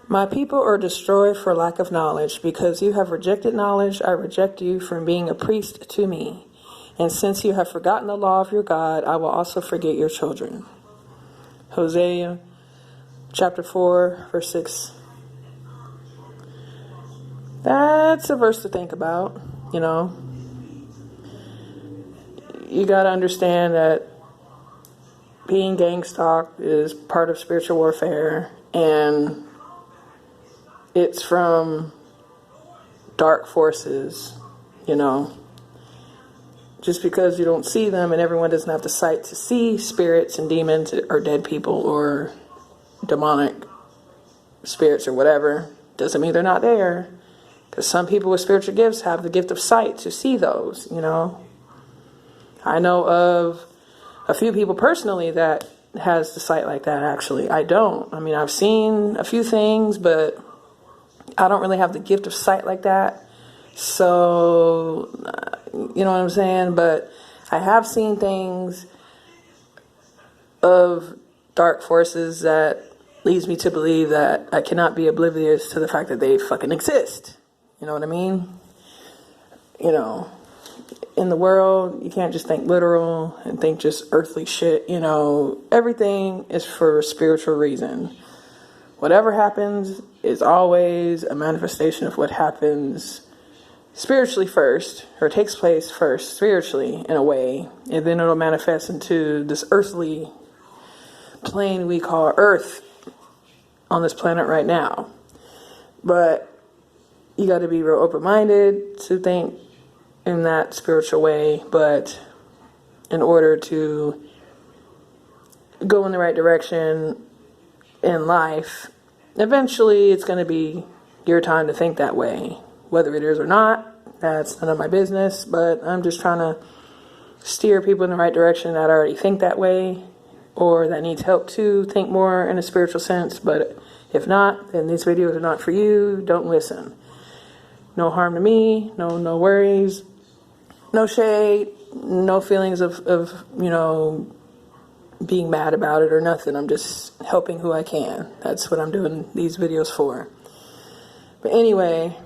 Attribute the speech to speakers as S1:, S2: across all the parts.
S1: My people are destroyed for lack of knowledge. Because you have rejected knowledge, I reject you from being a priest to me. And since you have forgotten the law of your God, I will also forget your children. Hosea chapter 4, verse 6. That's a verse to think about, you know. You got to understand that being gang stalked is part of spiritual warfare, and it's from dark forces, you know. Just because you don't see them and everyone doesn't have the sight to see spirits and demons or dead people or demonic spirits or whatever, doesn't mean they're not there. Because some people with spiritual gifts have the gift of sight to see those, you know. I know of a few people personally that has the sight like that, actually. I don't. I mean, I've seen a few things, but I don't really have the gift of sight like that. So, you know what I'm saying? But I have seen things of dark forces that leads me to believe that I cannot be oblivious to the fact that they fucking exist. You know what I mean? You know, in the world, you can't just think literal and think just earthly shit. You know, everything is for a spiritual reason. Whatever happens is always a manifestation of what happens spiritually first, or takes place first spiritually in a way, and then it'll manifest into this earthly plane we call Earth on this planet right now. But you got to be real open-minded to think in that spiritual way, but in order to go in the right direction in life, eventually it's going to be your time to think that way. Whether it is or not, that's none of my business, but I'm just trying to steer people in the right direction that already think that way, or that needs help to think more in a spiritual sense. But if not, then these videos are not for you. Don't listen. No harm to me, no worries, no shade, no feelings of you know, being mad about it or nothing. I'm just helping who I can. That's what I'm doing these videos for. But anyway,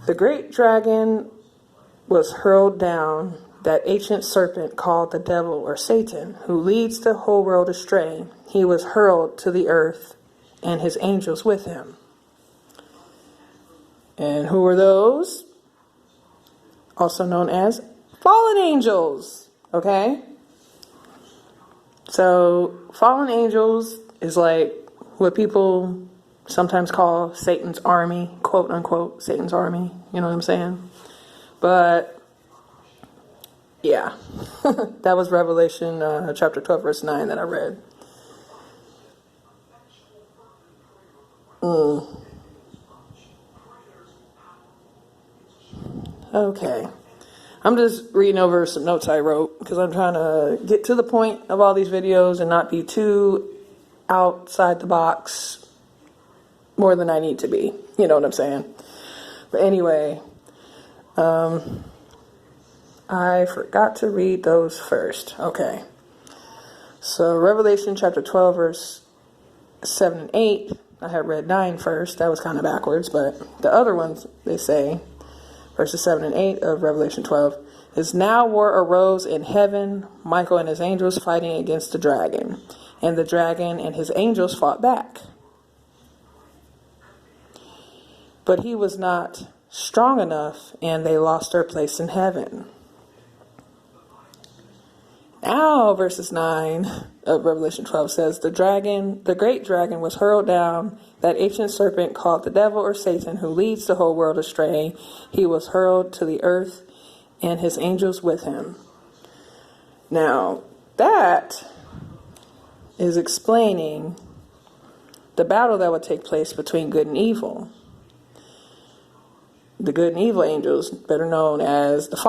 S1: the great dragon was hurled down, that ancient serpent called the devil or Satan, who leads the whole world astray. He was hurled to the earth, and his angels with him. And who are those? Also known as fallen angels. Okay? So, fallen angels is like what people sometimes call Satan's army, quote unquote, Satan's army. You know what I'm saying? But, yeah. That was Revelation chapter 12, verse 9 that I read. Okay. I'm just reading over some notes I wrote because I'm trying to get to the point of all these videos and not be too outside the box more than I need to be. You know what I'm saying? But anyway, I forgot to read those first. Okay. So Revelation chapter 12, verse 7 and 8. I had read 9 first. That was kind of backwards, but the other ones, they say, verses 7 and 8 of Revelation 12, is now war arose in heaven, Michael and his angels fighting against the dragon. And the dragon and his angels fought back. But he was not strong enough, and they lost their place in heaven. Now, verses 9 of Revelation 12 says, the great dragon was hurled down, that ancient serpent called the devil or Satan, who leads the whole world astray. He was hurled to the earth, and his angels with him. Now, that is explaining the battle that would take place between good and evil. The good and evil angels, better known as the